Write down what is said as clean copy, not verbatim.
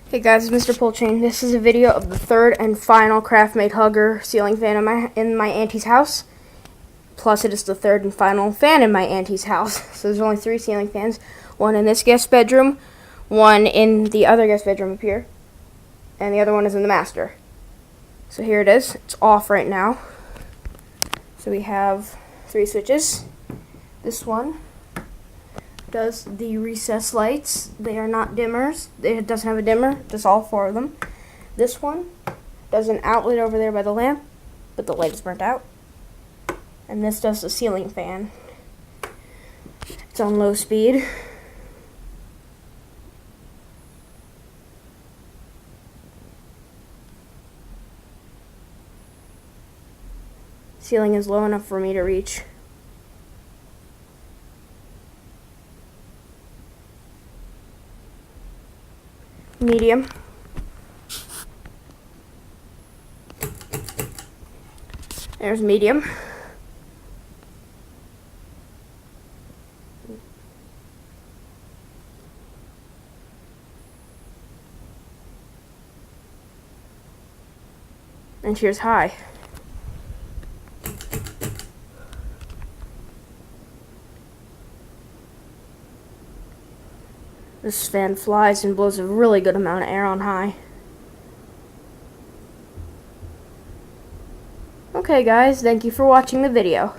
Hey guys, it's Mr. Polchain. This is a video of the third and final Craftmade Hugger ceiling fan in my auntie's house. Plus, it is the third and final fan in my auntie's house. So there's only 3 ceiling fans. One in this guest bedroom, one in the other guest bedroom up here, and the other one is in the master. So here it is. It's off right now. So we have 3 switches. This one does the recessed lights. They are not dimmers. It doesn't have a dimmer, just all 4 of them. This one does an outlet over there by the lamp, but the light is burnt out. And this does the ceiling fan. It's on low speed. Ceiling is low enough for me to reach. Medium. There's medium. And here's high. This fan flies and blows a really good amount of air on high. Okay guys, thank you for watching the video.